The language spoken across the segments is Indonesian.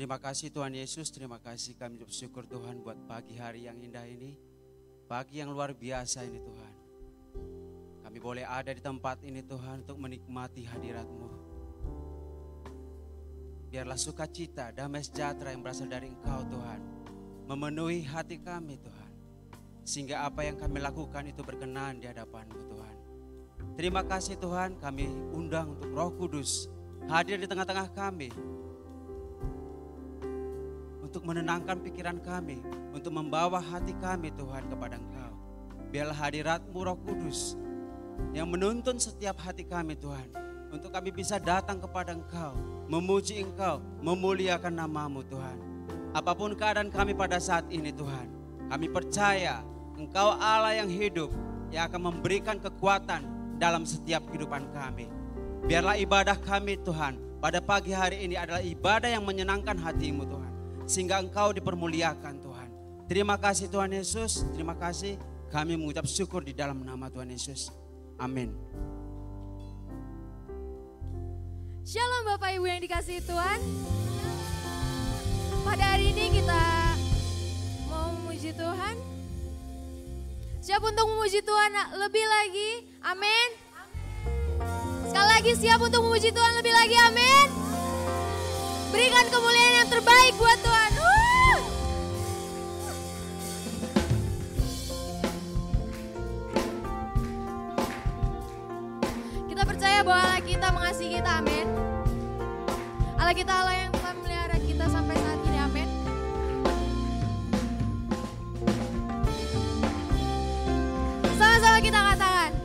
Terima kasih Tuhan Yesus, terima kasih kami bersyukur Tuhan buat pagi hari yang indah ini. Pagi yang luar biasa ini Tuhan. Kami boleh ada di tempat ini Tuhan untuk menikmati hadirat-Mu. Biarlah sukacita, damai sejahtera yang berasal dari Engkau Tuhan memenuhi hati kami Tuhan. Sehingga apa yang kami lakukan itu berkenan di hadapan-Mu Tuhan. Terima kasih Tuhan, kami undang untuk Roh Kudus hadir di tengah-tengah kami. Untuk menenangkan pikiran kami, untuk membawa hati kami Tuhan kepada Engkau. Biarlah hadirat-Mu Roh Kudus yang menuntun setiap hati kami Tuhan. Untuk kami bisa datang kepada Engkau, memuji Engkau, memuliakan nama-Mu Tuhan. Apapun keadaan kami pada saat ini Tuhan, kami percaya Engkau Allah yang hidup, yang akan memberikan kekuatan dalam setiap kehidupan kami. Biarlah ibadah kami Tuhan pada pagi hari ini adalah ibadah yang menyenangkan hati-Mu Tuhan. Sehingga Engkau dipermuliakan Tuhan. Terima kasih Tuhan Yesus, terima kasih. Kami mengucap syukur di dalam nama Tuhan Yesus. Amin. Shalom Bapak Ibu yang dikasihi Tuhan. Pada hari ini kita mau memuji Tuhan. Siap untuk memuji Tuhan lebih lagi? Amin. Sekali lagi siap untuk memuji Tuhan lebih lagi? Amin. Berikan kemuliaan yang terbaik buat Tuhan. Kita percaya bahwa Allah kita mengasihi kita, amin. Allah kita Allah yang telah memelihara kita sampai saat ini, amin. Sama-sama kita katakan.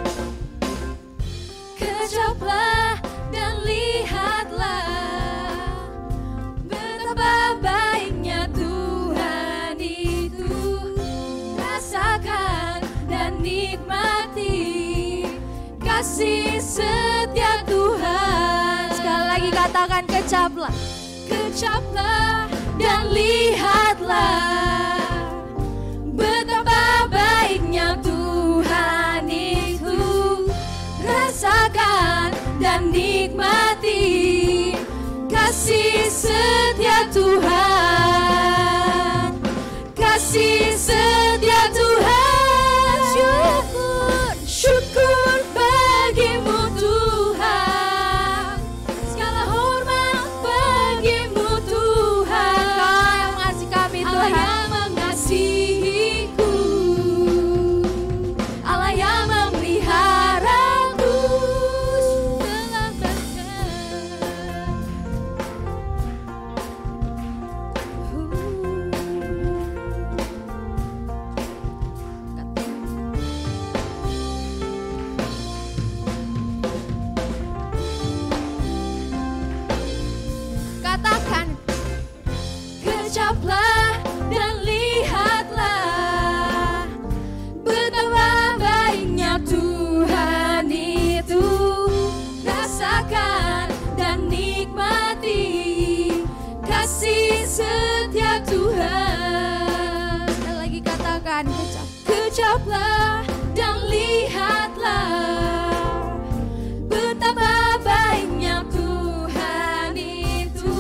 Kejaplah dan lihatlah betapa baiknya Tuhan itu. Rasakan dan nikmati kasih setia Tuhan. Sekali lagi katakan kejaplah. Kejaplah dan lihatlah betapa baiknya Tuhan itu. Rasakan dan nikmati kasih setia Tuhan. Kasih setia Tuhan. Syukur, syukur bagimu Tuhan. Segala hormat bagimu Tuhan. Kau yang mengasihi kami Tuhan. Allah yang mengasihiku. Allah yang memeliharaku. Katakan, kejaplah dan lihatlah betapa baiknya Tuhan itu. Rasakan dan nikmati kasih setia Tuhan. Sekali lagi katakan, kejaplah dan lihatlah betapa baiknya Tuhan itu.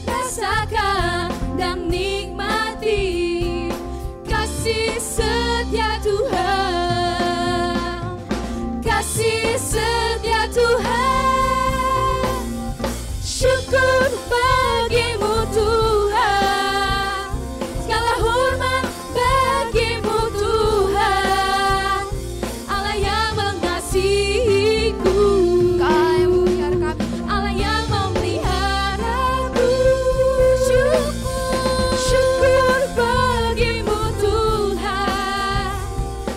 Rasakan dan nikmati kasih setia Tuhan. Kasih setia Tuhan. Syukur bagimu Tuhan. Segala hormat bagimu Tuhan. Allah yang mengasihiku. Kau yang memelihara kami. Allah yang memeliharaku. Syukur, syukur bagimu Tuhan.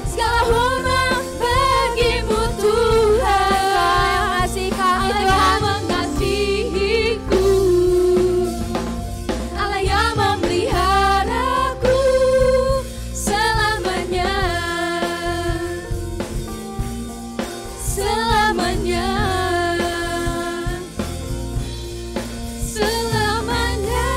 Segala hormat bagimu Tuhan. Kau yang mengasihi kami Tuhan. Allah yang mengasihiku. Allah yang memeliharaku selamanya. Selamanya. Selamanya.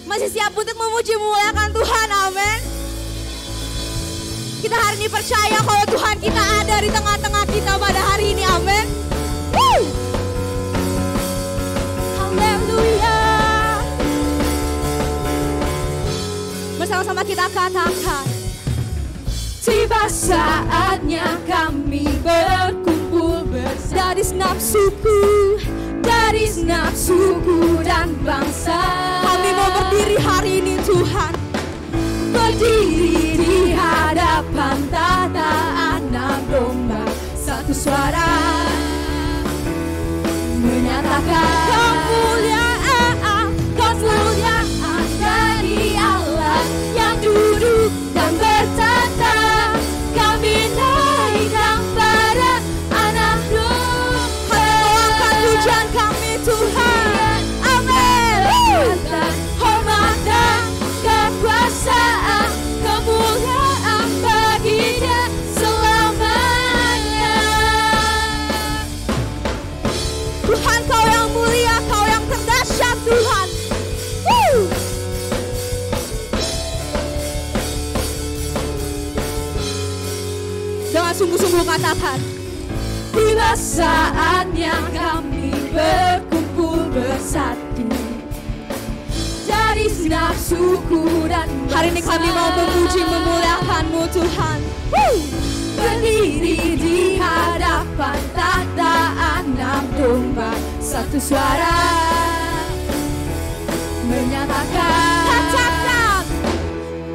Masih siap untuk memuji memuliakan Tuhan, amin. Kita hari ini percaya kalau Tuhan kita ada di tengah-tengah kita pada hari ini. Amin. Haleluya. Bersama-sama kita katakan, tiba saatnya kami berkumpul bersama dari nafsuku dan bangsa. Kami mau berdiri hari ini Tuhan, berdiri di hadapan tata anak domba, satu suara menyatakan kemuliaan dari Allah yang duduk dan bertata. Kami naikkan pada anak domba. Angkat pujian kami Tuhan. Amin. Hormat dan kekuasaan, kemuliaan bagi Dia selamanya. Tuhan, Kau yang mulia, Kau yang terdahsyat Tuhan. Dengan sungguh-sungguh katakan, tiba saatnya kami berkumpul bersatu dari nafsuku dan bangsa. Hari ini kami mau memuji memuliakan-Mu Tuhan. Berdiri di hadapan tata anak domba, satu suara menyatakan, katakan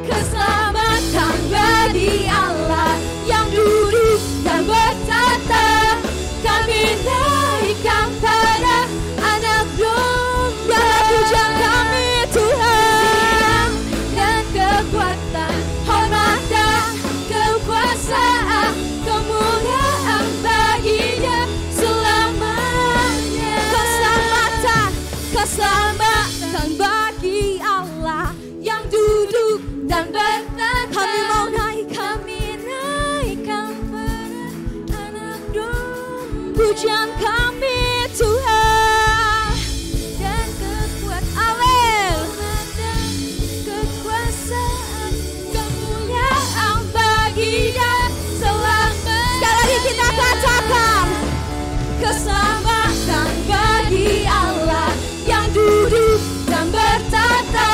keselamatan bagi Allah yang duduk dan bertata. Kami naikkan pada anak domba. Pujian kami Tuhan, dan kekuatan, hormat dan kekuasaan, kemuliaan bagi Dia selamanya. Keselamatan bagi Allah yang duduk dan bertata. Kami mau naikkan pada anak domba. Pujian kami Tuhan, dan kekuatan, amin, dan kekuasaan, kemuliaan bagi Dia selamanya. Sekali lagi kita katakan, keselamatan bagi Allah yang duduk dan bertata.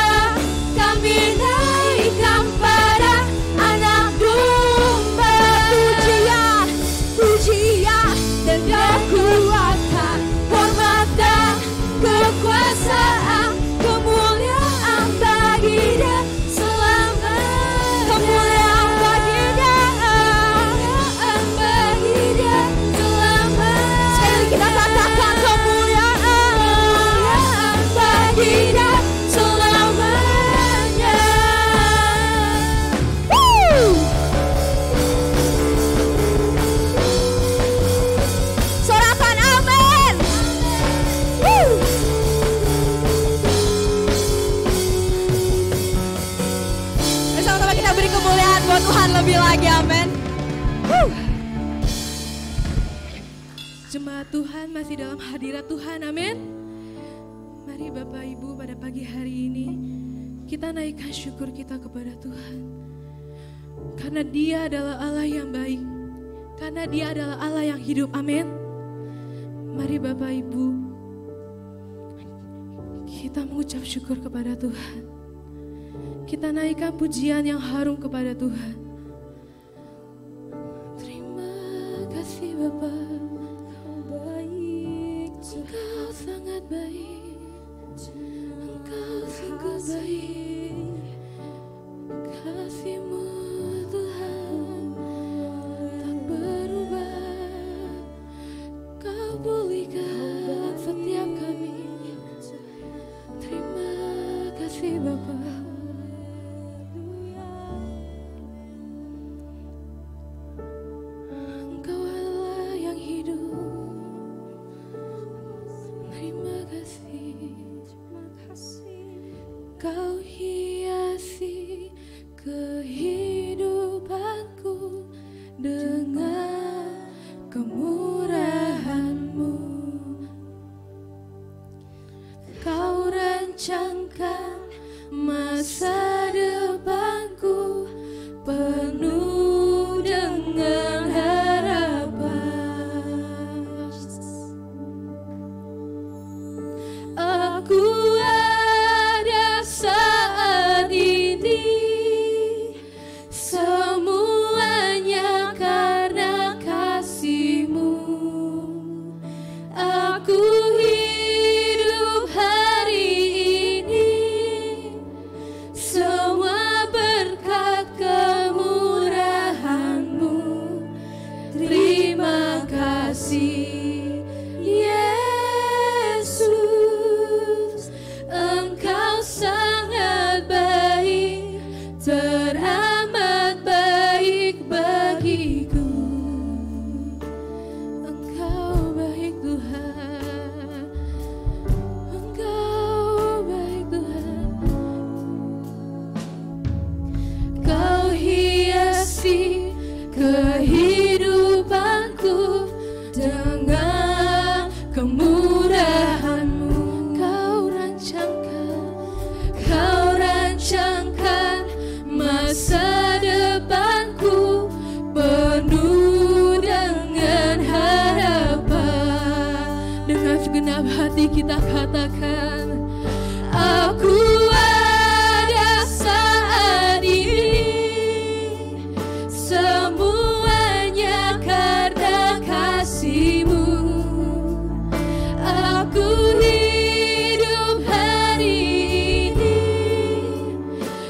Kami naikkan pada anak domba. Pujian dan kekuatan, hormat dan kekuasaan, kemuliaan bagi Dia selamanya. Kemuliaan bagi Dia, kemuliaan bagi Dia selamanya. Sekali kita katakan, kemuliaan bagi Dia selamanya. Sorakan amin. Bersama-sama kita beri kemuliaan buat Tuhan lebih lagi, amin. Jemaat Tuhan masih dalam hadirat Tuhan, amin. Mari Bapak Ibu pada pagi hari ini kita naikkan syukur kita kepada Tuhan. Karena Dia adalah Allah yang baik, karena Dia adalah Allah yang hidup, amin. Mari Bapak Ibu kita mengucap syukur kepada Tuhan. Kita naikkan pujian yang harum kepada Tuhan. Terima kasih Bapa, Engkau baik, Engkau sangat baik, Engkau sungguh baik. Kasih-Mu Tuhan tak berubah, Kau pulihkan setiap kami. Terima kasih Bapa. Engkau Allah yang hidup. Terima kasih. Kau hiasi kehidupanku dengan kemurahan-Mu. Kau rancangkan masa depanku penuh Aku ada saat ini, semuanya karena kasih-Mu. Aku hidup hari ini, semua berkat kemurahan-Mu. Terima kasih Yesus, Engkau sangat baik, teramat baik bagiku. Engkau baik Tuhan, Engkau baik Tuhan. Kau hiasi kehidupanku dengan kemurahan-Mu. Kau rancangkan masa depanku penuh dengan harapan. Dengan segenap hati kita katakan, aku ada saat ini, semuanya karena kasih-Mu. Aku hidup hari ini,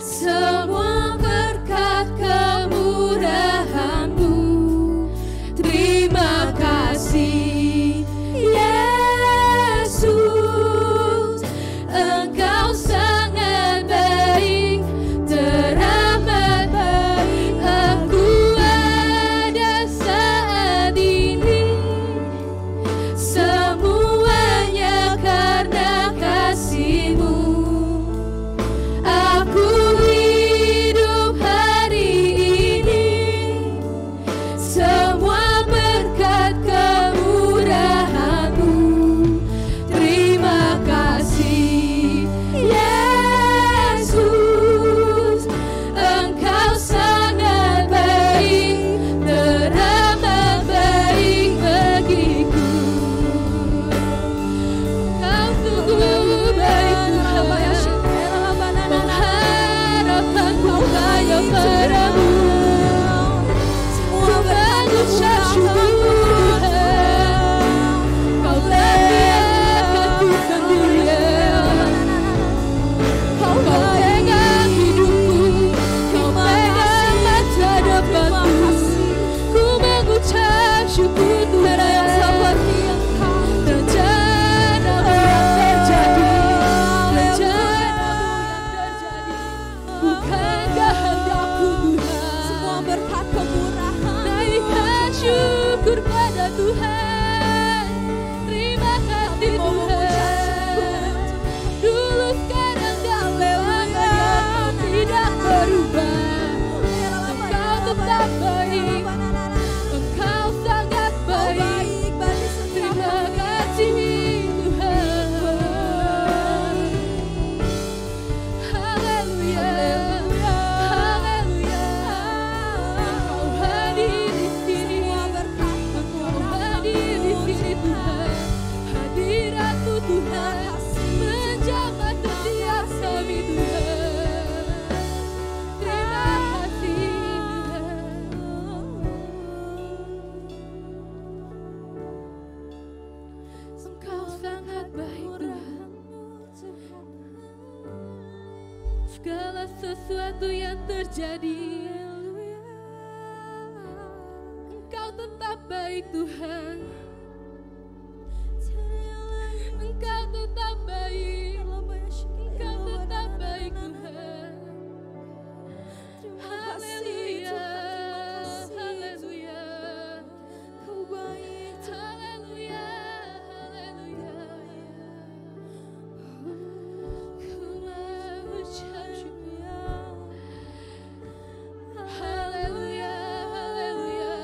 semua berkat kemurahan-Mu. Terima kasih Yesus, Engkau sangat baik, teramat baik. Aku ada saat ini, semuanya karena kasih-Mu. Aku hidup hari ini, semua berkat kemurahan-Mu. Terima kasih Yesus, Engkau sangat baik, teramat baik bagiku. Kau sungguh baik Tuhan, pengharapanku hanya padamu. Semua mengucap syukur, Kau lakukanku sendirian. Kau pegang hidupku, Kau pegang masa depanku. Ku mengucap syukur Tuhan, rencana-Mu yang terjadi, bukan kehendakku Tuhan. Semua berkat kemurahan, naikkan syukur pada Tuhan. Terima kasih Tuhan, dulu sekarang dan lamanya Kau tidak berubah. Engkau tetap baik, Engkau sangat baik. Terima kasih Tuhan. Haleluya, haleluya. Engkau hadir di sini, Engkau hadir di sini Tuhan. Hadirat-Mu Tuhan menjamah setiap kami Tuhan. Terima kasih Tuhan. Engkau sangat baik Tuhan. Segala sesuatu yang terjadi, Engkau tetap baik Tuhan. Engkau tetap baik, Engkau tetap baik Tuhan. Haleluya, haleluya. Kau baik, haleluya, haleluya. Ku mengucap syukur. Haleluya, haleluya.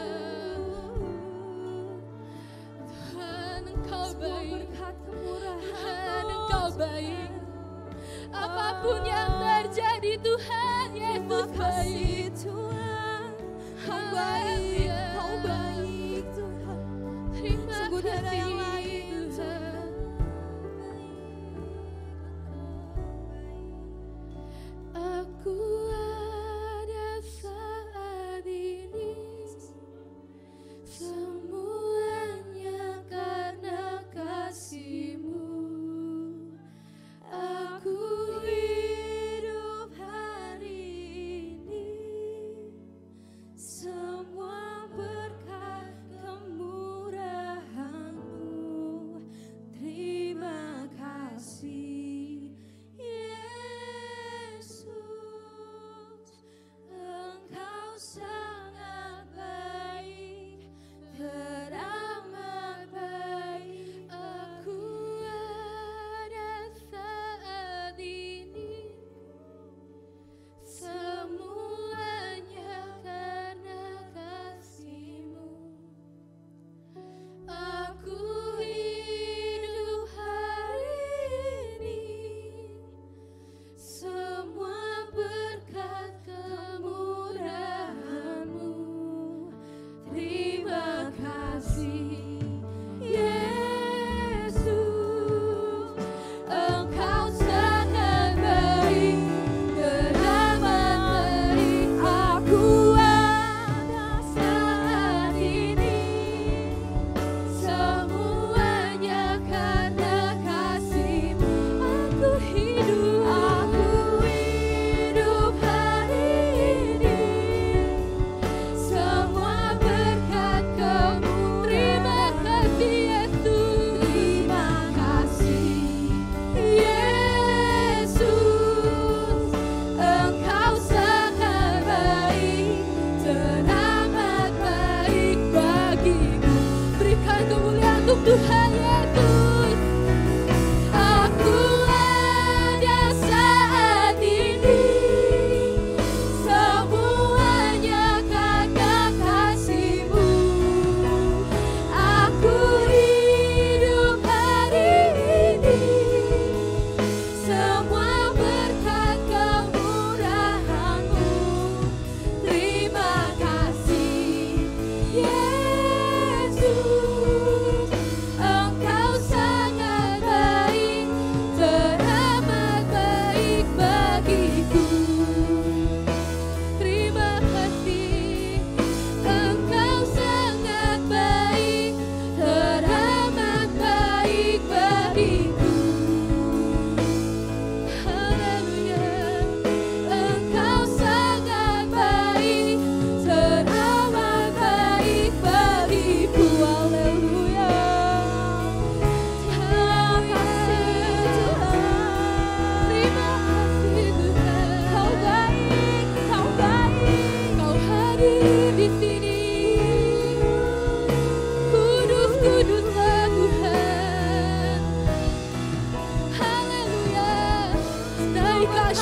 Tuhan Engkau baik, Tuhan Engkau baik. Apapun yang terjadi Tuhan Yesus baik. Tuhan Kau baik, Kau baik Tuhan. Terima kasih Tuhan.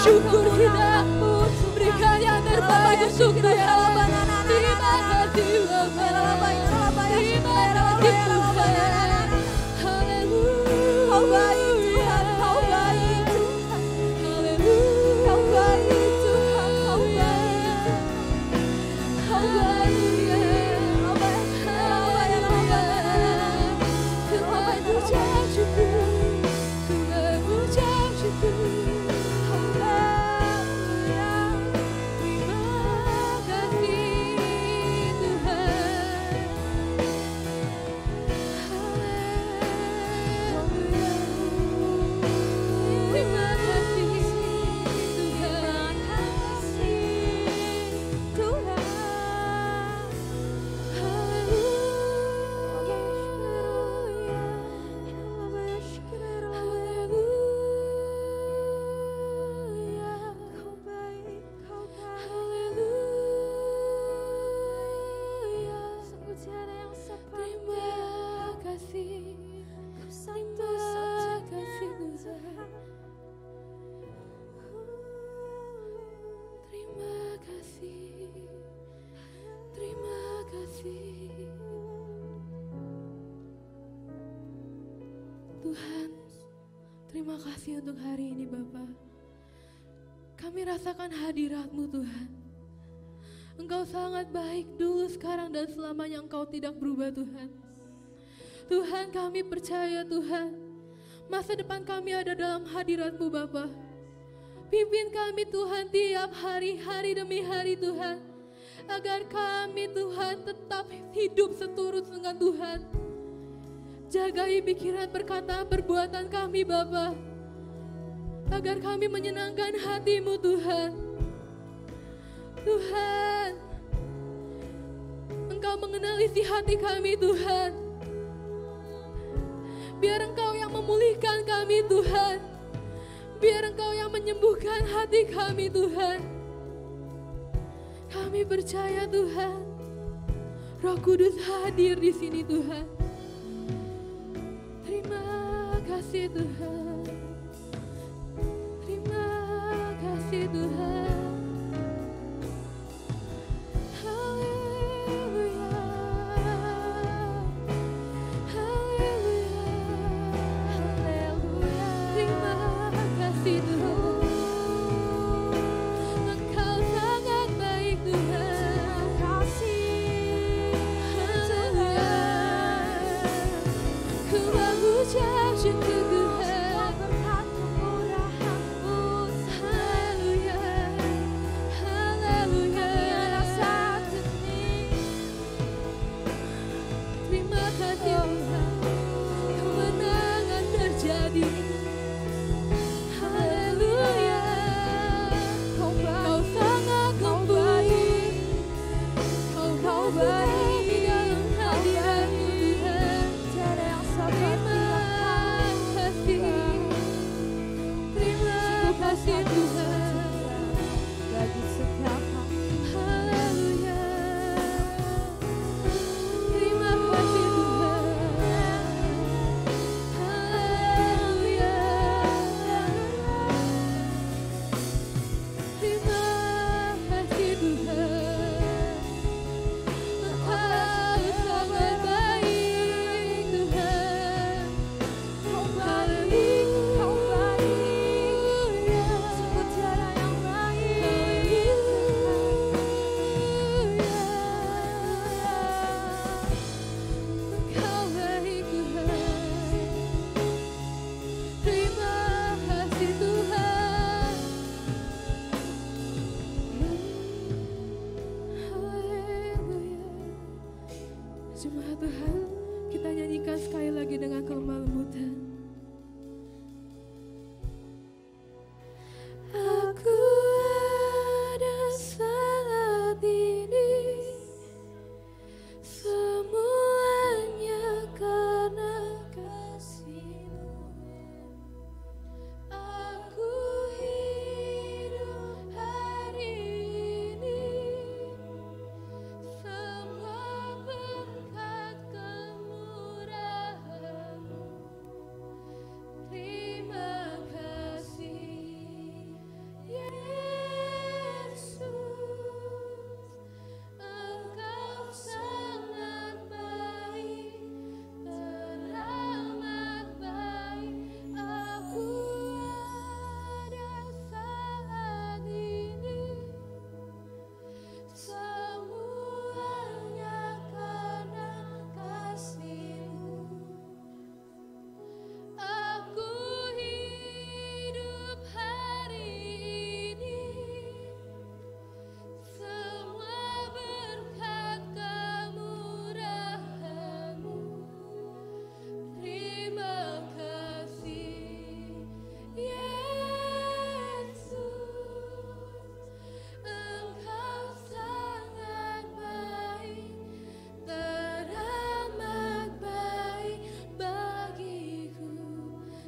syukur kita. Berikan yang terbaik untuk Tuhan. Terima kasih Bapa. Terima kasih Tuhan. Haleluya. Kau baik Tuhan, Kau baik Tuhan. Haleluya. Kau baik Tuhan, Kau baik. Kau baik. Kau baik. Ku mengucap syukur. Ku mengucap syukur. Tuhan, terima kasih untuk hari ini Bapa. Kami rasakan hadirat-Mu Tuhan. Engkau sangat baik dulu, sekarang, dan selamanya. Engkau tidak berubah Tuhan. Tuhan, kami percaya Tuhan, masa depan kami ada dalam hadirat-Mu Bapa. Pimpin kami Tuhan tiap hari, hari demi hari Tuhan. Agar kami Tuhan tetap hidup seturut dengan Tuhan. Jagai pikiran, perkataan, perbuatan kami Bapa, agar kami menyenangkan hati-Mu Tuhan. Tuhan, Engkau mengenal isi hati kami Tuhan. Biar Engkau yang memulihkan kami Tuhan. Biar Engkau yang menyembuhkan hati kami Tuhan. Kami percaya Tuhan, Roh Kudus hadir di sini Tuhan. Terima kasih Tuhan. Terima kasih Tuhan. Haleluya. Haleluya. Haleluya. Terima kasih Tuhan. Engkau sangat baik Tuhan. Terima kasih. Haleluya. Ku mengucap syukur Tuhan. Berkat kemurahan-Mu. Haleluya. Haleluya. Terima kasih Tuhan. Kemenangan terjadi. Haleluya. Kau sangat baik. Kau baik di dalam hadirat-Mu Tuhan. Terima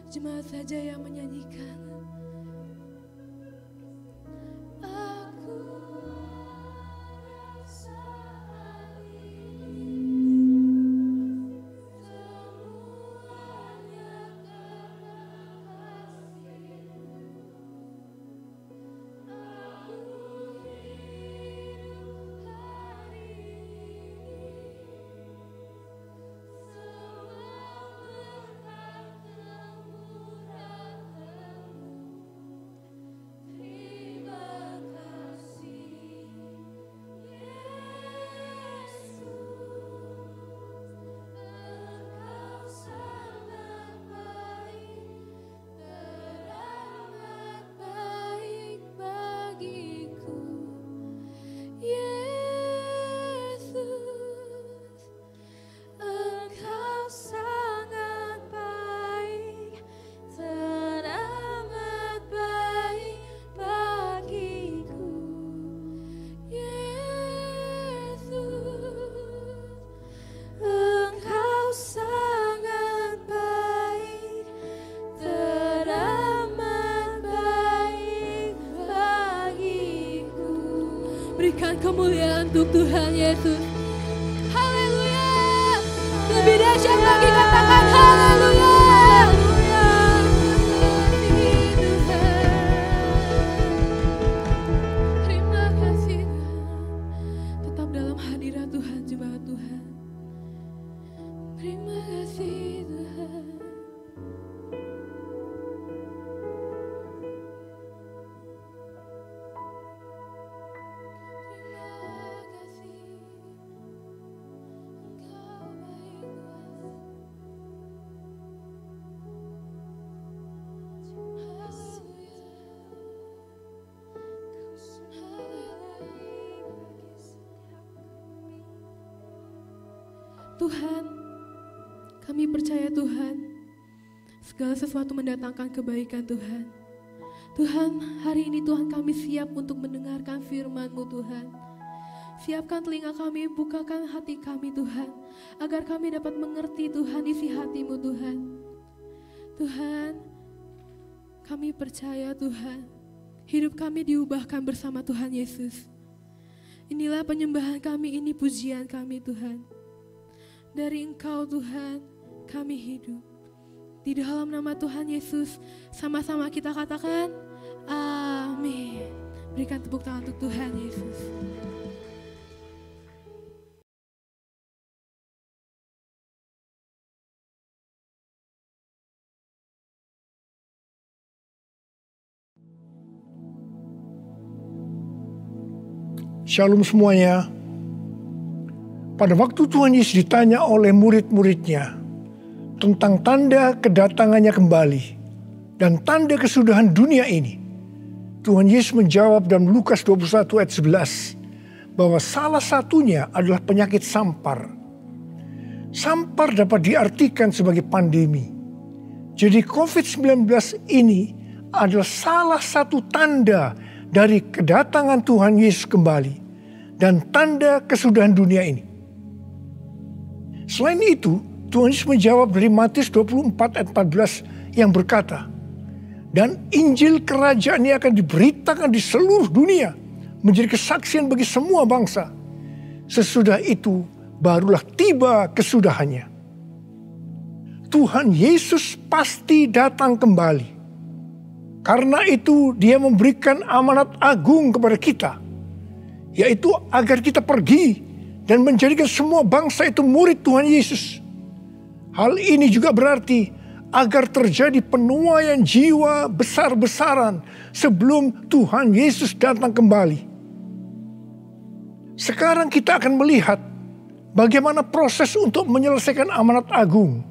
Jemaat saja yang menyanyikan. Aku berikan kemuliaan untuk Tuhan Yesus. Haleluya. Lebih dahsyat lagi katakan haleluya. Terima kasih Tuhan. Tetap dalam hadirat Tuhan, jemaat Tuhan. Terima kasih Tuhan. Tuhan, kami percaya Tuhan, segala sesuatu mendatangkan kebaikan Tuhan. Tuhan, hari ini Tuhan kami siap untuk mendengarkan firman-Mu Tuhan. Siapkan telinga kami, bukakan hati kami Tuhan, agar kami dapat mengerti Tuhan isi hati-Mu Tuhan. Tuhan, kami percaya Tuhan, hidup kami diubahkan bersama Tuhan Yesus. Inilah penyembahan kami, ini pujian kami Tuhan. Dari Engkau Tuhan, kami hidup. Di dalam nama Tuhan Yesus, sama-sama kita katakan, amin. Berikan tepuk tangan untuk Tuhan Yesus. Shalom semuanya. Pada waktu Tuhan Yesus ditanya oleh murid-muridnya tentang tanda kedatangannya kembali dan tanda kesudahan dunia ini, Tuhan Yesus menjawab dalam Lukas 21 ayat 11 bahwa salah satunya adalah penyakit sampar. Sampar dapat diartikan sebagai pandemi. Jadi COVID-19 ini adalah salah satu tanda dari kedatangan Tuhan Yesus kembali dan tanda kesudahan dunia ini. Selain itu, Tuhan Yesus menjawab dari Matius 24 ayat 14 yang berkata, dan Injil kerajaan ini akan diberitakan di seluruh dunia, menjadi kesaksian bagi semua bangsa. Sesudah itu, barulah tiba kesudahannya. Tuhan Yesus pasti datang kembali. Karena itu dia memberikan amanat agung kepada kita, yaitu agar kita pergi dan menjadikan semua bangsa itu murid Tuhan Yesus. Hal ini juga berarti agar terjadi penuaian jiwa besar-besaran sebelum Tuhan Yesus datang kembali. Sekarang kita akan melihat bagaimana proses untuk menyelesaikan amanat agung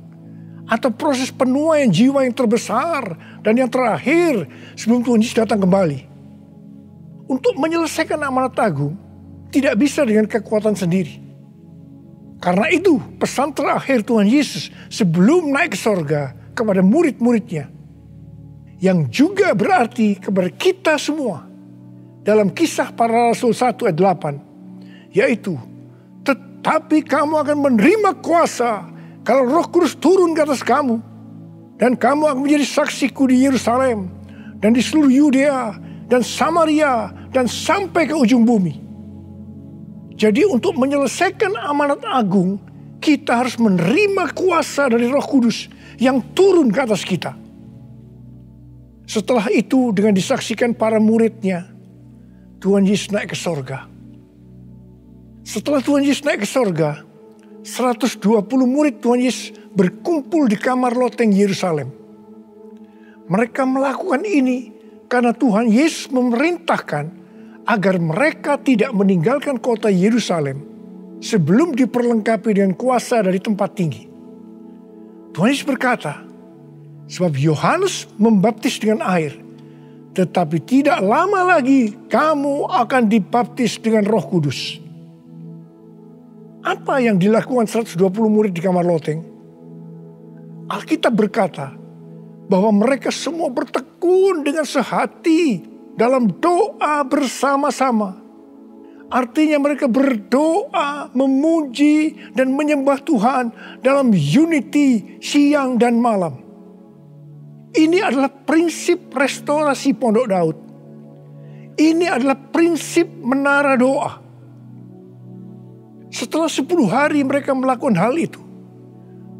atau proses penuaian jiwa yang terbesar dan yang terakhir sebelum Tuhan Yesus datang kembali. Untuk menyelesaikan amanat agung tidak bisa dengan kekuatan sendiri. Karena itu pesan terakhir Tuhan Yesus sebelum naik ke sorga kepada murid-muridnya, yang juga berarti kepada kita semua dalam Kisah Para Rasul 1 ayat 8, yaitu tetapi kamu akan menerima kuasa kalau Roh Kudus turun ke atas kamu, Dan kamu akan menjadi saksiku di Yerusalem dan di seluruh Yudea dan Samaria dan sampai ke ujung bumi. Jadi untuk menyelesaikan amanat agung, kita harus menerima kuasa dari Roh Kudus yang turun ke atas kita. Setelah itu dengan disaksikan para muridnya, Tuhan Yesus naik ke sorga. Setelah Tuhan Yesus naik ke sorga, 120 murid Tuhan Yesus berkumpul di kamar loteng Yerusalem. Mereka melakukan ini karena Tuhan Yesus memerintahkan agar mereka tidak meninggalkan kota Yerusalem sebelum diperlengkapi dengan kuasa dari tempat tinggi. Tuhan Yesus berkata, sebab Yohanes membaptis dengan air, tetapi tidak lama lagi kamu akan dibaptis dengan Roh Kudus. Apa yang dilakukan 120 murid di kamar loteng? Alkitab berkata bahwa mereka semua bertekun dengan sehati dalam doa bersama-sama. Artinya mereka berdoa, memuji dan menyembah Tuhan dalam unity siang dan malam. Ini adalah prinsip restorasi Pondok Daud. Ini adalah prinsip menara doa. Setelah 10 hari mereka melakukan hal itu,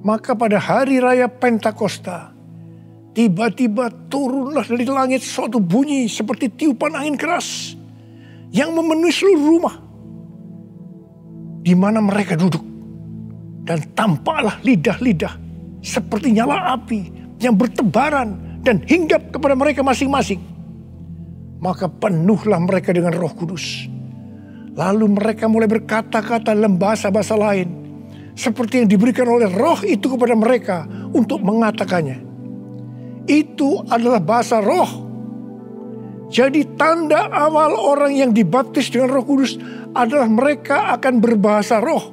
maka pada hari raya Pentakosta, tiba-tiba turunlah dari langit suatu bunyi seperti tiupan angin keras yang memenuhi seluruh rumah di mana mereka duduk. Dan tampaklah lidah-lidah seperti nyala api yang bertebaran dan hinggap kepada mereka masing-masing. Maka penuhlah mereka dengan Roh Kudus. Lalu mereka mulai berkata-kata dalam bahasa-bahasa lain, seperti yang diberikan oleh Roh itu kepada mereka untuk mengatakannya. Itu adalah bahasa Roh. Jadi tanda awal orang yang dibaptis dengan Roh Kudus adalah mereka akan berbahasa Roh.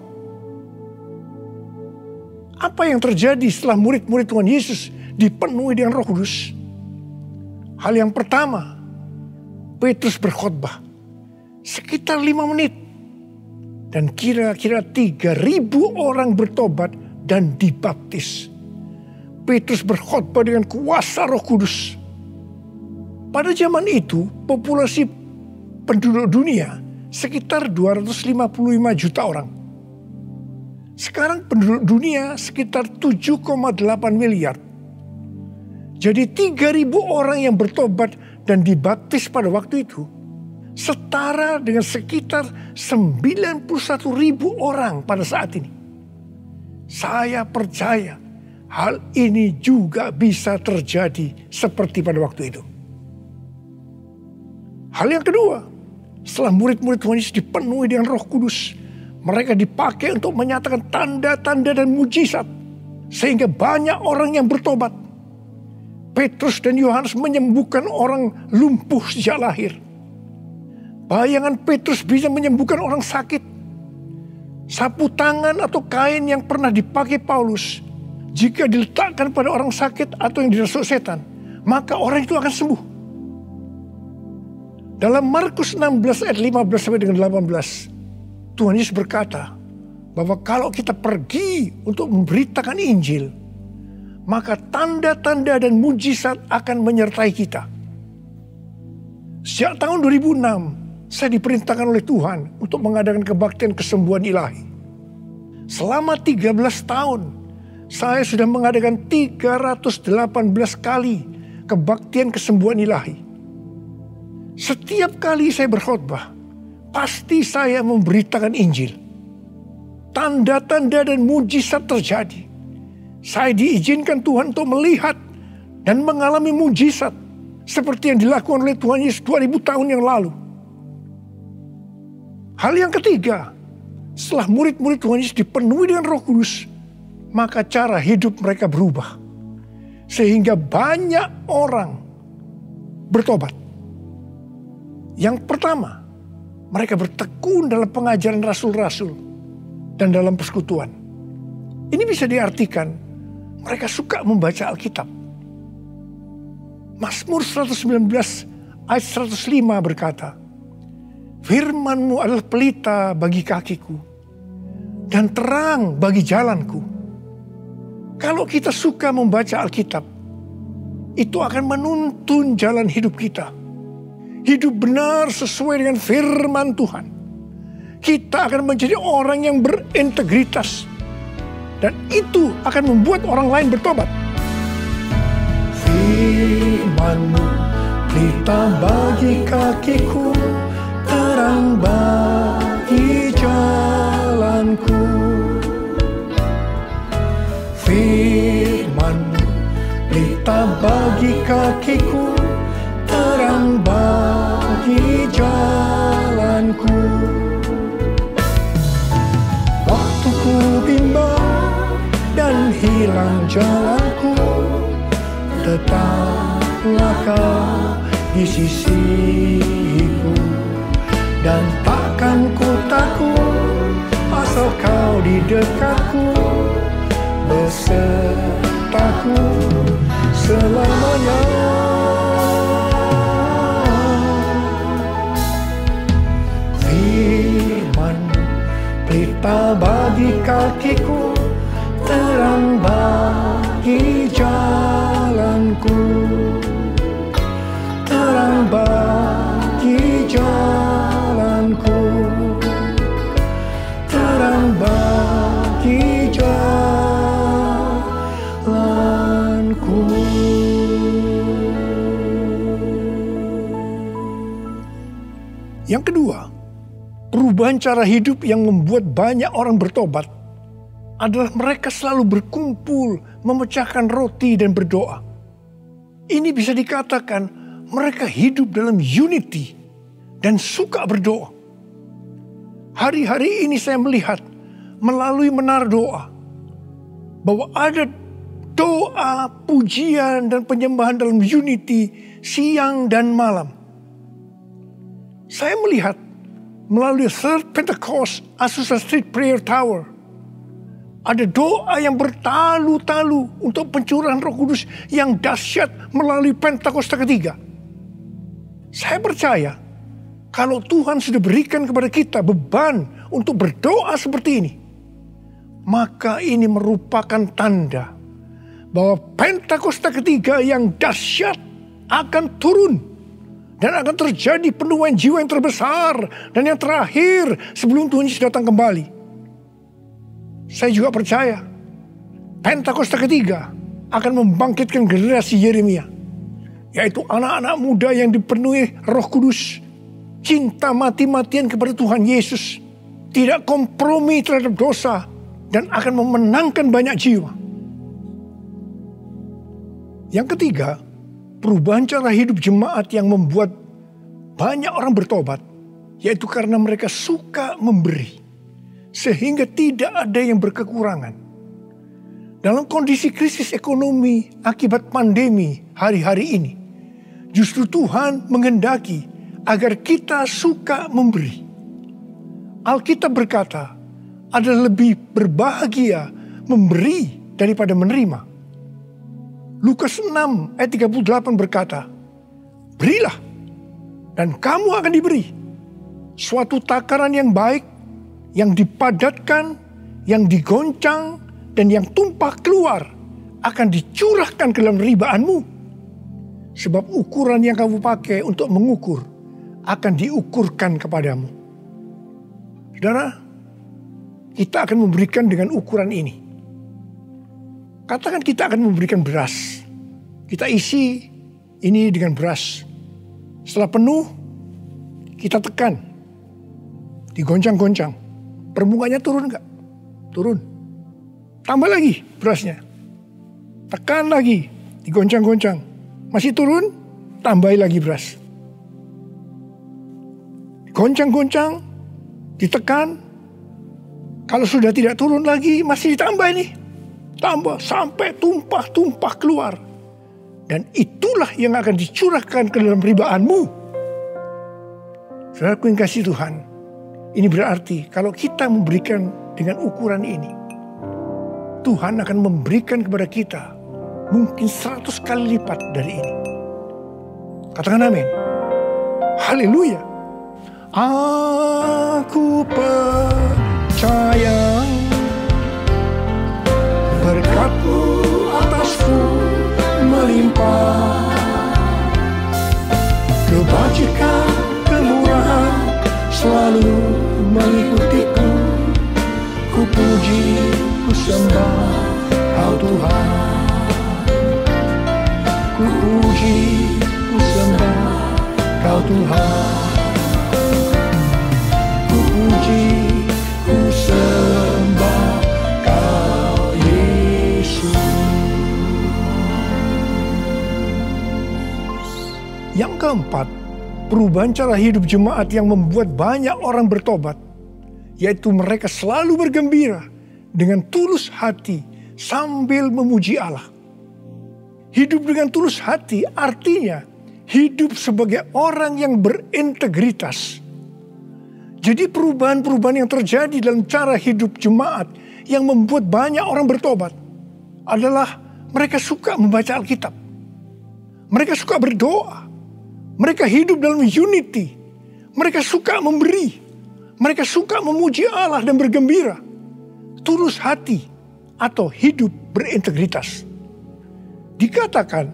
Apa yang terjadi setelah murid-murid Tuhan Yesus dipenuhi dengan Roh Kudus? Hal yang pertama, Petrus berkhotbah sekitar 5 menit. Dan kira-kira 3.000 orang bertobat dan dibaptis. Petrus berkhotbah dengan kuasa Roh Kudus. Pada zaman itu populasi penduduk dunia sekitar 255 juta orang. Sekarang penduduk dunia sekitar 7,8 miliar. Jadi 3.000 orang yang bertobat dan dibaptis pada waktu itu setara dengan sekitar 91.000 orang pada saat ini. Saya percaya hal ini juga bisa terjadi seperti pada waktu itu. Hal yang kedua, setelah murid-murid Tuhan Yesus dipenuhi dengan Roh Kudus, mereka dipakai untuk menyatakan tanda-tanda dan mujizat sehingga banyak orang yang bertobat. Petrus dan Yohanes menyembuhkan orang lumpuh sejak lahir. Bayangan Petrus bisa menyembuhkan orang sakit. Sapu tangan atau kain yang pernah dipakai Paulus, jika diletakkan pada orang sakit atau yang dirasuk setan, maka orang itu akan sembuh. Dalam Markus 16 ayat 15 sampai dengan 18, Tuhan Yesus berkata bahwa kalau kita pergi untuk memberitakan Injil, maka tanda-tanda dan mujizat akan menyertai kita. Sejak tahun 2006, saya diperintahkan oleh Tuhan untuk mengadakan kebaktian kesembuhan ilahi. Selama 13 tahun, saya sudah mengadakan 318 kali kebaktian kesembuhan ilahi. Setiap kali saya berkhotbah, pasti saya memberitakan Injil. Tanda-tanda dan mujizat terjadi. Saya diizinkan Tuhan untuk melihat dan mengalami mujizat seperti yang dilakukan oleh Tuhan Yesus 2000 tahun yang lalu. Hal yang ketiga, setelah murid-murid Tuhan Yesus dipenuhi dengan Roh Kudus, maka cara hidup mereka berubah. Sehingga banyak orang bertobat. Yang pertama, mereka bertekun dalam pengajaran rasul-rasul dan dalam persekutuan. Ini bisa diartikan mereka suka membaca Alkitab. Mazmur 119 ayat 105 berkata, Firman-Mu adalah pelita bagi kakiku dan terang bagi jalanku. Kalau kita suka membaca Alkitab, itu akan menuntun jalan hidup kita. Hidup benar sesuai dengan firman Tuhan. Kita akan menjadi orang yang berintegritas. Dan itu akan membuat orang lain bertobat. Firman-Mu pelita bagi kakiku, terang bagi jalanku. Firman-Mu pelita bagi kakiku, terang bagi jalanku. Waktu ku bimbang dan hilang jalanku, tetaplah Kau di sisiku. Dan takkan ku takut asal Kau di dekatku, besertaku selamanya. Firman-Mu pelita bagi kakiku, terang bagi jalanku. Terang bagi jalanku, terang bagi jalanku. Yang kedua, perubahan cara hidup yang membuat banyak orang bertobat adalah mereka selalu berkumpul, memecahkan roti dan berdoa. Ini bisa dikatakan mereka hidup dalam unity dan suka berdoa. Hari-hari ini saya melihat melalui menara doa bahwa ada doa, pujian, dan penyembahan dalam unity siang dan malam. Saya melihat melalui Third Pentecost Azusa Street Prayer Tower ada doa yang bertalu-talu untuk pencurahan Roh Kudus yang dahsyat melalui Pentakosta ketiga. Saya percaya kalau Tuhan sudah berikan kepada kita beban untuk berdoa seperti ini, maka ini merupakan tanda bahwa Pentakosta ketiga yang dahsyat akan turun dan akan terjadi penuaian jiwa yang terbesar dan yang terakhir sebelum Tuhan Yesus datang kembali. Saya juga percaya Pentakosta ketiga akan membangkitkan generasi Yeremia, yaitu anak-anak muda yang dipenuhi Roh Kudus, cinta mati-matian kepada Tuhan Yesus, tidak kompromi terhadap dosa, dan akan memenangkan banyak jiwa. Yang ketiga, perubahan cara hidup jemaat yang membuat banyak orang bertobat, yaitu karena mereka suka memberi, sehingga tidak ada yang berkekurangan. Dalam kondisi krisis ekonomi akibat pandemi hari-hari ini, justru Tuhan menghendaki agar kita suka memberi. Alkitab berkata, adalah lebih berbahagia memberi daripada menerima. Lukas 6 ayat 38 berkata, berilah dan kamu akan diberi. Suatu takaran yang baik, yang dipadatkan, yang digoncang, dan yang tumpah keluar akan dicurahkan ke dalam ribaanmu. Sebab ukuran yang kamu pakai untuk mengukur akan diukurkan kepadamu. Saudara, kita akan memberikan dengan ukuran ini. Katakan kita akan memberikan beras. Kita isi ini dengan beras. Setelah penuh, kita tekan. Digoncang-goncang. Permukaannya turun enggak? Turun. Tambah lagi berasnya. Tekan lagi. Digoncang-goncang. Masih turun, tambahi lagi beras. Goncang-goncang, ditekan. Kalau sudah tidak turun lagi, masih ditambah ini. Tambah sampai tumpah-tumpah keluar. Dan itulah yang akan dicurahkan ke dalam ribaanmu. Saudaraku yang kasih Tuhan, ini berarti kalau kita memberikan dengan ukuran ini, Tuhan akan memberikan kepada kita mungkin 100 kali lipat dari ini. Katakan amin. Haleluya. Aku percaya berkat-Mu atasku melimpah. selalu mengikutiku. Ku puji, ku sembah Kau Tuhan. Ku puji, ku sembah Kau Tuhan. Ku puji, ku sembah Kau Yesus. Yang keempat, perubahan cara hidup jemaat yang membuat banyak orang bertobat, yaitu mereka selalu bergembira dengan tulus hati sambil memuji Allah. Hidup dengan tulus hati artinya hidup sebagai orang yang berintegritas. Jadi perubahan-perubahan yang terjadi dalam cara hidup jemaat yang membuat banyak orang bertobat adalah mereka suka membaca Alkitab. Mereka suka berdoa. Mereka hidup dalam unity. Mereka suka memberi. Mereka suka memuji Allah dan bergembira. Tulus hati atau hidup berintegritas. Dikatakan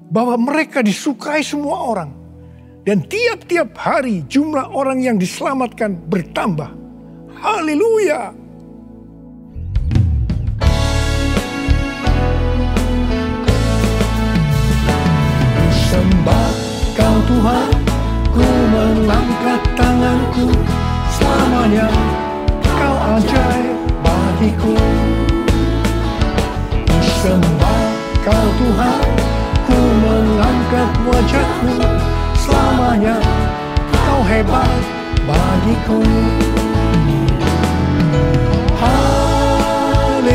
bahwa mereka disukai semua orang. Dan tiap-tiap hari jumlah orang yang diselamatkan bertambah. Haleluya! Sembah Kau Tuhan, ku mengangkat tanganku. Selamanya Kau ajaib bagiku. Ku sembah Kau Tuhan, ku mengangkat wajahku. Selamanya Kau hebat bagiku. Haleluya,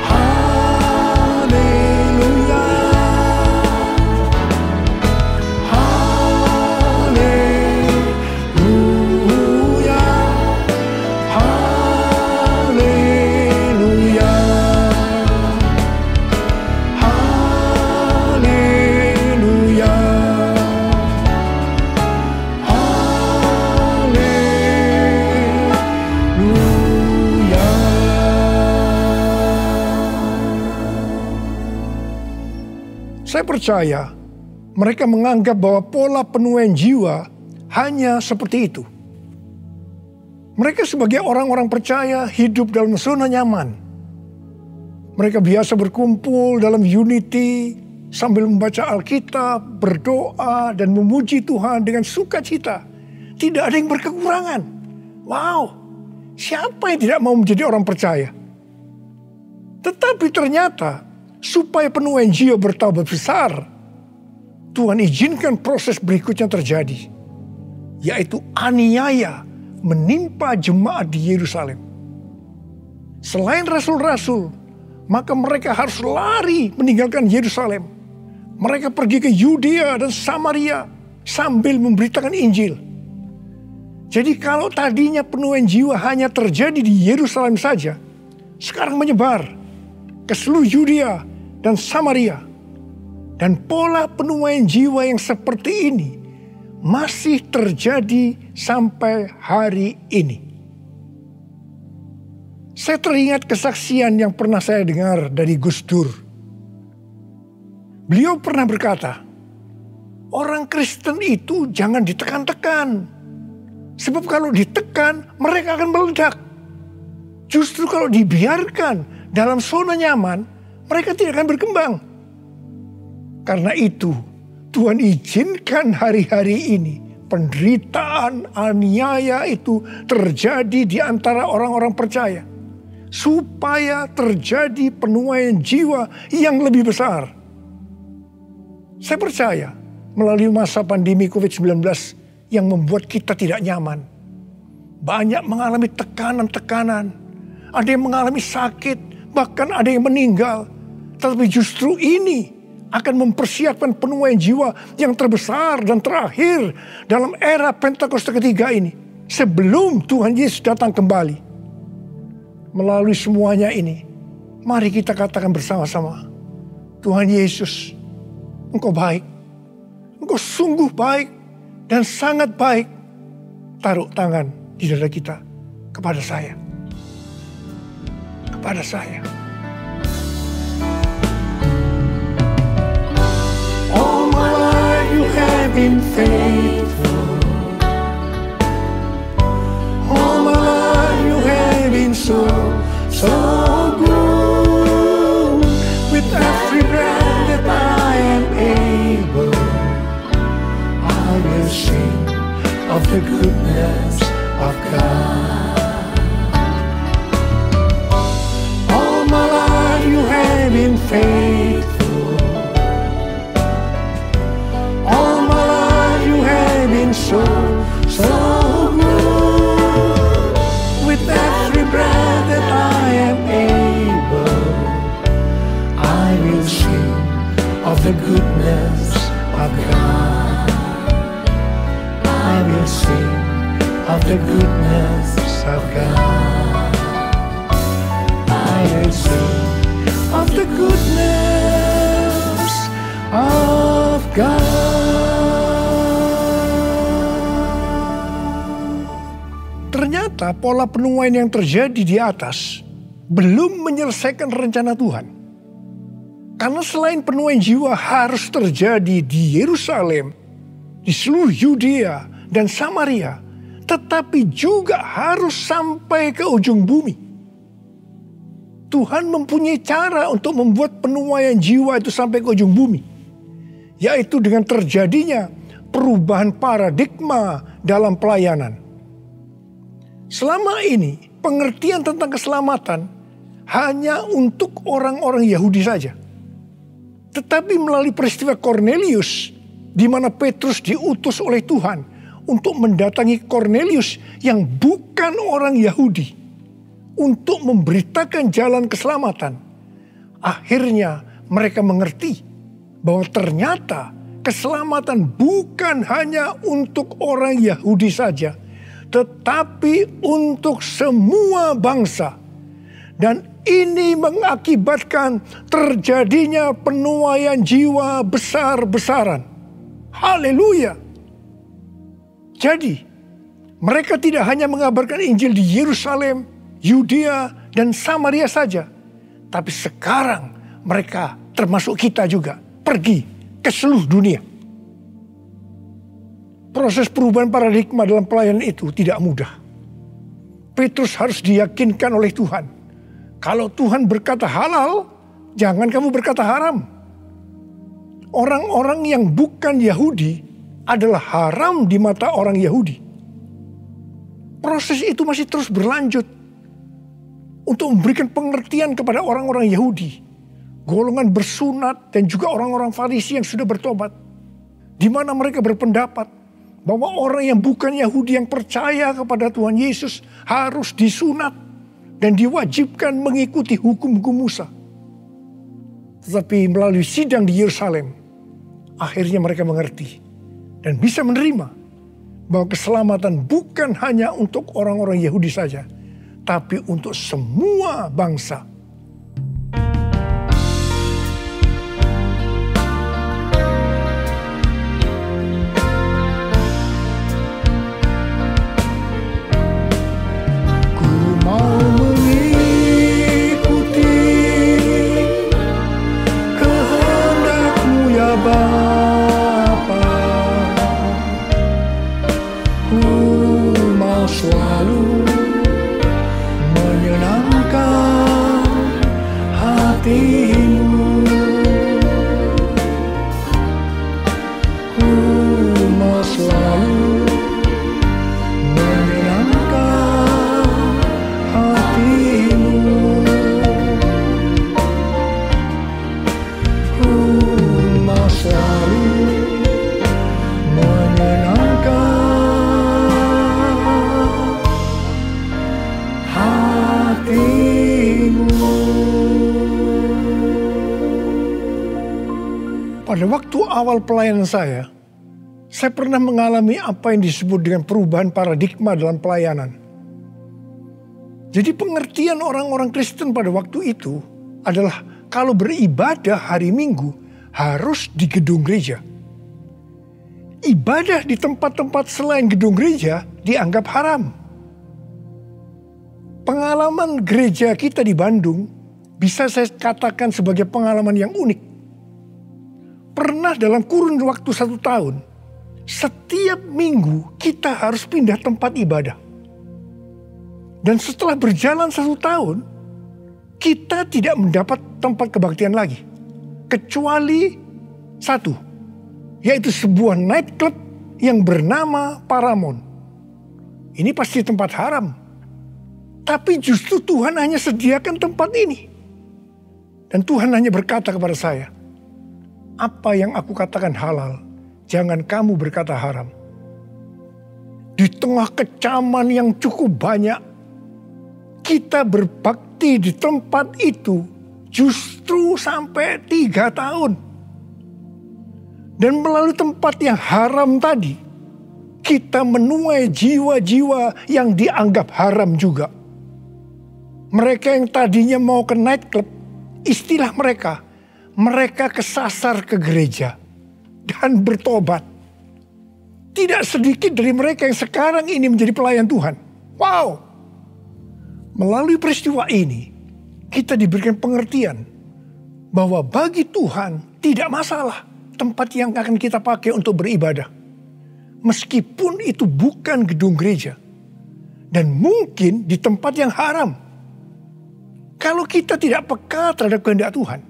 haleluya, haleluya, haleluya, haleluya, haleluya. Saya percaya mereka menganggap bahwa pola penuaian jiwa hanya seperti itu. Mereka sebagai orang-orang percaya hidup dalam zona nyaman. Mereka biasa berkumpul dalam unity sambil membaca Alkitab, berdoa dan memuji Tuhan dengan sukacita. Tidak ada yang berkekurangan. Wow, siapa yang tidak mau menjadi orang percaya? Tetapi ternyata supaya penuaian jiwa bertambah besar, Tuhan izinkan proses berikutnya terjadi, yaitu aniaya menimpa jemaat di Yerusalem. Selain rasul-rasul, maka mereka harus lari meninggalkan Yerusalem. Mereka pergi ke Yudea dan Samaria sambil memberitakan Injil. Jadi kalau tadinya penuaian jiwa hanya terjadi di Yerusalem saja, sekarang menyebar ke seluruh Yudea dan Samaria. Dan pola penuaian jiwa yang seperti ini masih terjadi sampai hari ini. Saya teringat kesaksian yang pernah saya dengar dari Gus Dur. Beliau pernah berkata, orang Kristen itu jangan ditekan-tekan. Sebab kalau ditekan, mereka akan meledak. Justru kalau dibiarkan dalam zona nyaman, mereka tidak akan berkembang. Karena itu, Tuhan izinkan hari-hari ini penderitaan, aniaya itu terjadi di antara orang-orang percaya. Supaya terjadi penuaian jiwa yang lebih besar. Saya percaya melalui masa pandemi COVID-19 yang membuat kita tidak nyaman. Banyak mengalami tekanan-tekanan. Ada yang mengalami sakit, bahkan ada yang meninggal. Tetapi justru ini akan mempersiapkan penuaian jiwa yang terbesar dan terakhir dalam era Pentakosta ketiga ini. Sebelum Tuhan Yesus datang kembali. Melalui semuanya ini, mari kita katakan bersama-sama, Tuhan Yesus, Engkau baik. Engkau sungguh baik dan sangat baik. Taruh tangan di dada kita kepada saya. Kepada saya. All my life you have been faithful. All my life you have been so good. With every breath that I am able, I will sing of the goodness of God. All my life you have been faithful. All my life you have been so good. With every breath that I am able, I will sing of the goodness of God. I will sing of the goodness of God. I will sing of the goodness of God. Ternyata pola penuaian yang terjadi di atas belum menyelesaikan rencana Tuhan. Karena selain penuaian jiwa harus terjadi di Yerusalem, di seluruh Yudea dan Samaria, tetapi juga harus sampai ke ujung bumi. Tuhan mempunyai cara untuk membuat penuaian jiwa itu sampai ke ujung bumi, yaitu dengan terjadinya perubahan paradigma dalam pelayanan. Selama ini pengertian tentang keselamatan hanya untuk orang-orang Yahudi saja. Tetapi melalui peristiwa Kornelius, di mana Petrus diutus oleh Tuhan untuk mendatangi Kornelius yang bukan orang Yahudi, untuk memberitakan jalan keselamatan. Akhirnya mereka mengerti bahwa ternyata keselamatan bukan hanya untuk orang Yahudi saja, tetapi untuk semua bangsa. Dan ini mengakibatkan terjadinya penuaian jiwa besar-besaran. Haleluya. Jadi, mereka tidak hanya mengabarkan Injil di Yerusalem, Yudea, dan Samaria saja. Tapi sekarang mereka, termasuk kita juga, pergi ke seluruh dunia. Proses perubahan paradigma dalam pelayanan itu tidak mudah. Petrus harus diyakinkan oleh Tuhan. Kalau Tuhan berkata halal, jangan kamu berkata haram. Orang-orang yang bukan Yahudi adalah haram di mata orang Yahudi. Proses itu masih terus berlanjut untuk memberikan pengertian kepada orang-orang Yahudi, golongan bersunat dan juga orang-orang Farisi yang sudah bertobat, di mana mereka berpendapat bahwa orang yang bukan Yahudi yang percaya kepada Tuhan Yesus harus disunat dan diwajibkan mengikuti hukum-hukum Musa. Tetapi melalui sidang di Yerusalem, akhirnya mereka mengerti dan bisa menerima bahwa keselamatan bukan hanya untuk orang-orang Yahudi saja, tapi untuk semua bangsa. Selalu menyenangkan hatimu. Ku mau selalu menyenangkan hatimu. Ku mau selalu menyenangkan Pada waktu awal pelayanan saya pernah mengalami apa yang disebut dengan perubahan paradigma dalam pelayanan. Jadi pengertian orang-orang Kristen pada waktu itu adalah kalau beribadah hari Minggu harus di gedung gereja. Ibadah di tempat-tempat selain gedung gereja dianggap haram. Pengalaman gereja kita di Bandung bisa saya katakan sebagai pengalaman yang unik. Pernah dalam kurun waktu 1 tahun, setiap minggu kita harus pindah tempat ibadah. Dan setelah berjalan 1 tahun, kita tidak mendapat tempat kebaktian lagi. Kecuali satu, yaitu sebuah nightclub yang bernama Paramount. Ini pasti tempat haram. Tapi justru Tuhan hanya sediakan tempat ini. Dan Tuhan hanya berkata kepada saya, apa yang aku katakan halal, jangan kamu berkata haram. Di tengah kecaman yang cukup banyak, kita berbakti di tempat itu justru sampai 3 tahun. Dan melalui tempat yang haram tadi, kita menuai jiwa-jiwa yang dianggap haram juga. Mereka yang tadinya mau ke nightclub, istilah mereka kesasar ke gereja dan bertobat. Tidak sedikit dari mereka yang sekarang ini menjadi pelayan Tuhan. Wow! Melalui peristiwa ini, kita diberikan pengertian bahwa bagi Tuhan tidak masalah tempat yang akan kita pakai untuk beribadah. Meskipun itu bukan gedung gereja. Dan mungkin di tempat yang haram. Kalau kita tidak peka terhadap kehendak Tuhan,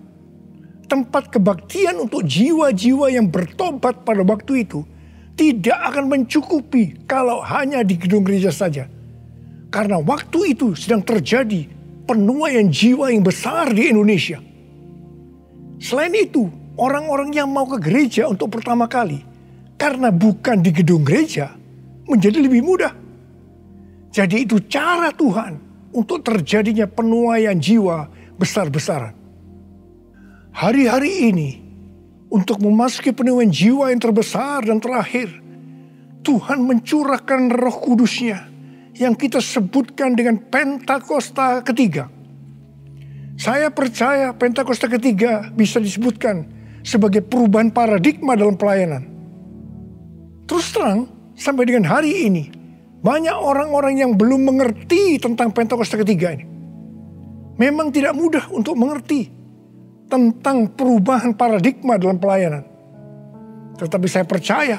tempat kebaktian untuk jiwa-jiwa yang bertobat pada waktu itu tidak akan mencukupi kalau hanya di gedung gereja saja. Karena waktu itu sedang terjadi penuaian jiwa yang besar di Indonesia. Selain itu, orang-orang yang mau ke gereja untuk pertama kali, karena bukan di gedung gereja, menjadi lebih mudah. Jadi itu cara Tuhan untuk terjadinya penuaian jiwa besar-besaran. Hari-hari ini, untuk memasuki penuaian jiwa yang terbesar dan terakhir, Tuhan mencurahkan Roh Kudus-Nya yang kita sebutkan dengan Pentakosta ketiga. Saya percaya Pentakosta ketiga bisa disebutkan sebagai perubahan paradigma dalam pelayanan. Terus terang, sampai dengan hari ini, banyak orang-orang yang belum mengerti tentang Pentakosta ketiga ini. Memang tidak mudah untuk mengerti tentang perubahan paradigma dalam pelayanan. Tetapi saya percaya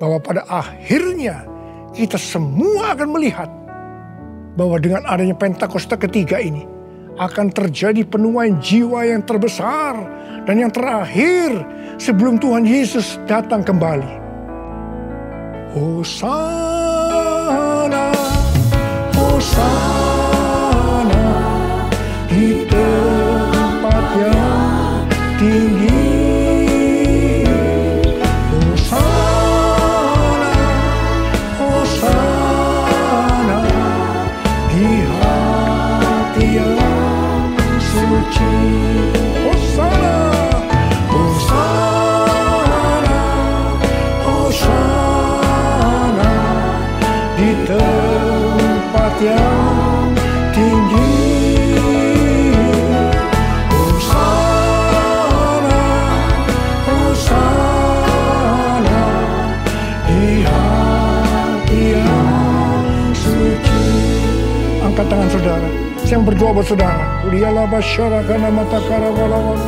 bahwa pada akhirnya kita semua akan melihat bahwa dengan adanya Pentakosta ketiga ini akan terjadi penuaian jiwa yang terbesar dan yang terakhir sebelum Tuhan Yesus datang kembali. Hosana, Hosana di tempat yang tinggi. Hosana, Hosana di hati yang suci. Hosana, Hosana, Hosana di tempat yang tinggi. Hosana, Hosana di hati yang suci. Angkat tangan saudara, saya berdoa buat saudara. Uliyalah basyarakat mata karawalawan.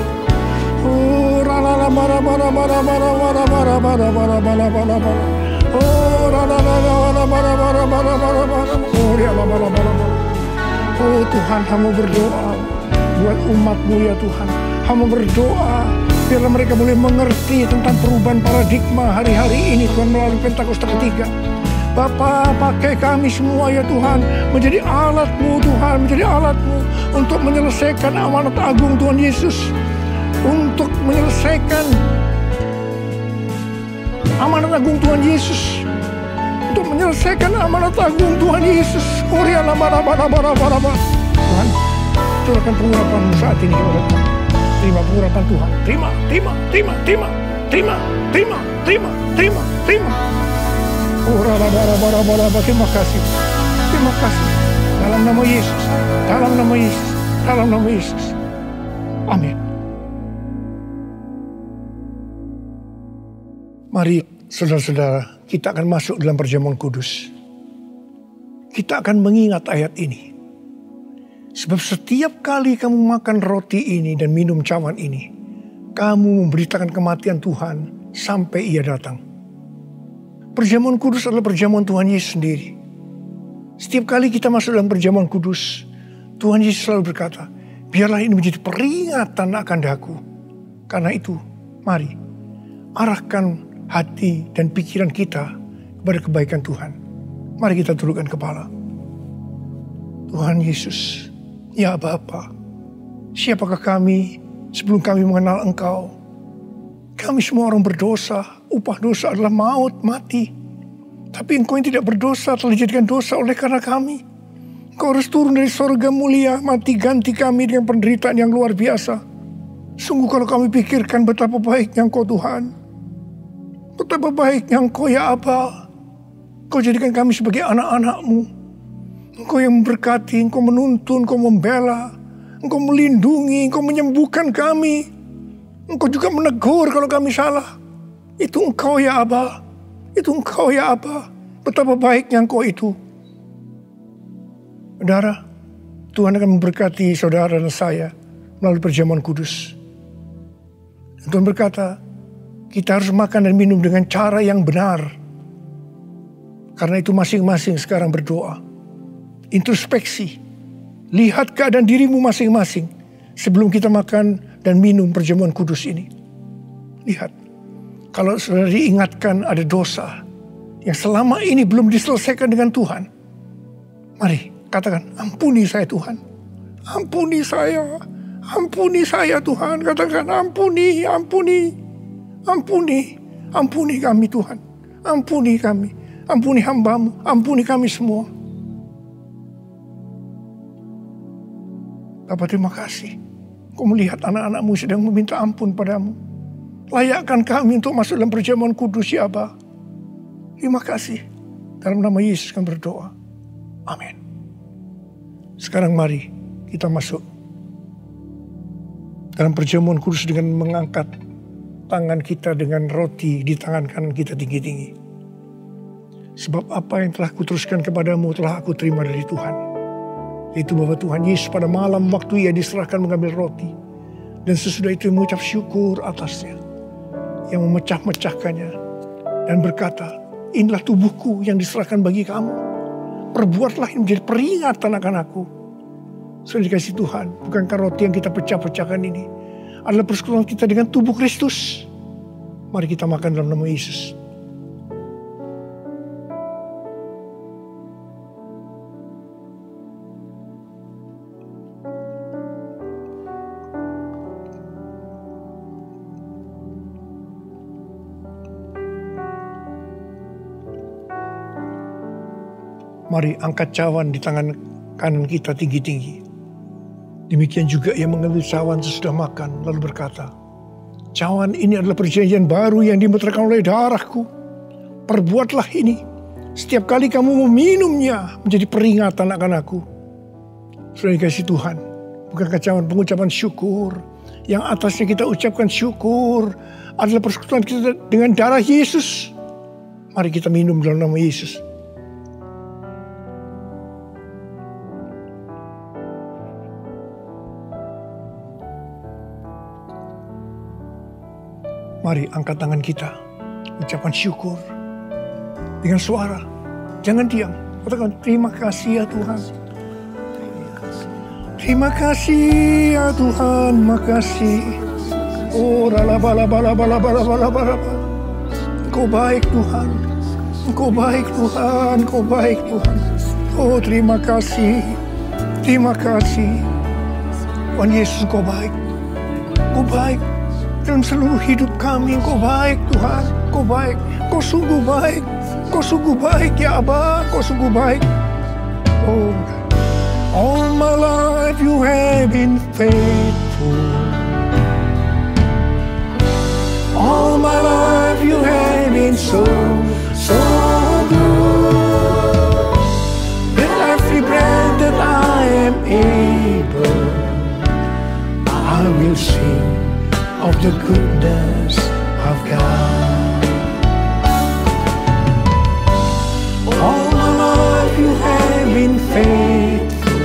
Ralala bara bara bara bara bara bara bara bara bara bara bara. Oh Tuhan, hamba berdoa buat umat-Mu ya Tuhan. Hamba berdoa biarlah mereka boleh mengerti tentang perubahan paradigma hari-hari ini Tuhan melalui Pentakosta ketiga. Bapa, pakai kami semua ya Tuhan menjadi alat-Mu Tuhan, menjadi alat-Mu untuk menyelesaikan amanat agung Tuhan Yesus, untuk menyelesaikan amanat agung Tuhan Yesus, untuk menyelesaikan amanat agung Tuhan Yesus. Tuhan, curahkan pengurapan saat ini kepada kami. Terima pengurapan Tuhan. Terima. Terima kasih. Terima kasih. Dalam nama Yesus. Dalam nama Yesus. Dalam nama Yesus. Amin. Mari saudara-saudara, kita akan masuk dalam perjamuan kudus. Kita akan mengingat ayat ini. Sebab setiap kali kamu makan roti ini dan minum cawan ini, kamu memberitakan kematian Tuhan sampai Ia datang. Perjamuan kudus adalah perjamuan Tuhan Yesus sendiri. Setiap kali kita masuk dalam perjamuan kudus, Tuhan Yesus selalu berkata, biarlah ini menjadi peringatan akan daku. Karena itu, mari arahkan hati dan pikiran kita kepada kebaikan Tuhan. Mari kita tundukkan kepala. Tuhan Yesus, ya Bapa, siapakah kami sebelum kami mengenal Engkau? Kami semua orang berdosa, upah dosa adalah maut, mati. Tapi Engkau yang tidak berdosa telah dijadikan dosa oleh karena kami. Engkau harus turun dari sorga mulia, mati ganti kami dengan penderitaan yang luar biasa. Sungguh kalau kami pikirkan betapa baiknya Engkau Tuhan. Betapa baiknya Engkau ya Aba. Engkau jadikan kami sebagai anak-anak-Mu. Engkau yang memberkati, Engkau menuntun, Engkau membela. Engkau melindungi, Engkau menyembuhkan kami. Engkau juga menegur kalau kami salah. Itu Engkau ya Aba. Itu Engkau ya Aba. Betapa baiknya Engkau itu. Saudara, Tuhan akan memberkati saudara dan saya melalui perjamuan kudus. Dan Tuhan berkata, kita harus makan dan minum dengan cara yang benar. Karena itu masing-masing sekarang berdoa. Introspeksi. Lihat keadaan dirimu masing-masing sebelum kita makan dan minum perjamuan kudus ini. Lihat, kalau saudara diingatkan ada dosa yang selama ini belum diselesaikan dengan Tuhan, mari katakan, ampuni saya Tuhan. Ampuni saya. Ampuni saya Tuhan. Katakan, ampuni, ampuni. Ampuni. Ampuni kami Tuhan. Ampuni kami. Ampuni hamba-Mu. Ampuni kami semua. Bapa, terima kasih. Kau melihat anak-anak-Mu sedang meminta ampun padamu. Layakkan kami untuk masuk dalam perjamuan kudus ya Aba. Terima kasih. Dalam nama Yesus kami berdoa. Amin. Sekarang mari kita masuk dalam perjamuan kudus dengan mengangkat tangan kita dengan roti di tangan kanan kita tinggi-tinggi. Sebab apa yang telah kuteruskan kepadamu telah aku terima dari Tuhan. Yaitu bahwa Tuhan Yesus pada malam waktu Ia diserahkan mengambil roti. Dan sesudah itu mengucap syukur atasnya. Yang memecah-mecahkannya. Dan berkata, inilah tubuhku yang diserahkan bagi kamu. Perbuatlah ini menjadi peringatan akan aku. Sudah dikasih Tuhan, bukankah roti yang kita pecah-pecahkan ini adalah persekutuan kita dengan tubuh Kristus? Mari kita makan dalam nama Yesus. Mari angkat cawan di tangan kanan kita tinggi-tinggi. Demikian juga ia mengambil cawan sesudah makan lalu berkata, cawan ini adalah perjanjian baru yang dimeteraikan oleh darahku. Perbuatlah ini setiap kali kamu meminumnya menjadi peringatan akan aku. Sudah dikasih Tuhan, bukankah cawan pengucapan syukur yang atasnya kita ucapkan syukur adalah persekutuan kita dengan darah Yesus. Mari kita minum dalam nama Yesus. Mari angkat tangan kita, ucapan syukur dengan suara, jangan diam. Katakan, terima kasih ya Tuhan. Terima kasih ya Tuhan, makasih. Oh, rala-bala-bala-bala-bala-bala-bala. Engkau baik Tuhan, Engkau baik Tuhan, Engkau baik Tuhan. Oh, terima kasih, terima kasih. Tuhan Yesus, Engkau baik, Engkau baik. Dalam seluruh hidup kami, Engkau baik Tuhan, Engkau baik, Engkau sungguh baik, Engkau sungguh baik ya Aba, Engkau sungguh baik. Oh, all my life you have been faithful. All my life you have been so good. With every breath that I am able, I will sing of the goodness of God. All my life you have been faithful.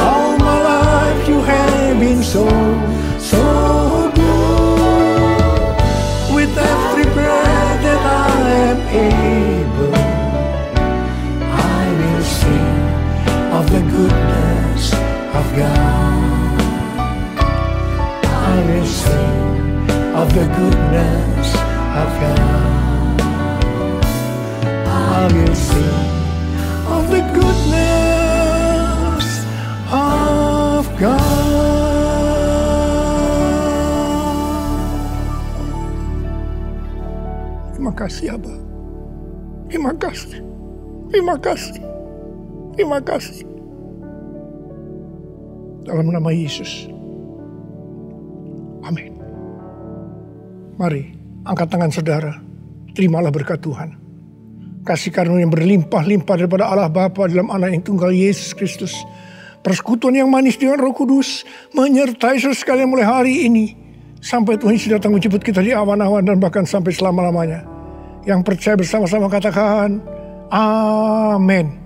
All my life you have been so good. With every the goodness of God. I will sing of the goodness of God. Terima kasih Abah. Terima kasih. Terima kasih. Terima kasih. Dalam nama Yesus. Amin. Mari, angkat tangan saudara. Terimalah berkat Tuhan. Kasih karunia yang berlimpah-limpah daripada Allah Bapa dalam Anak yang tunggal Yesus Kristus. Persekutuan yang manis dengan Roh Kudus menyertai saudara sekalian mulai hari ini. Sampai Tuhan Yesus datang menjemput kita di awan-awan dan bahkan sampai selama-lamanya. Yang percaya bersama-sama katakan, Amin.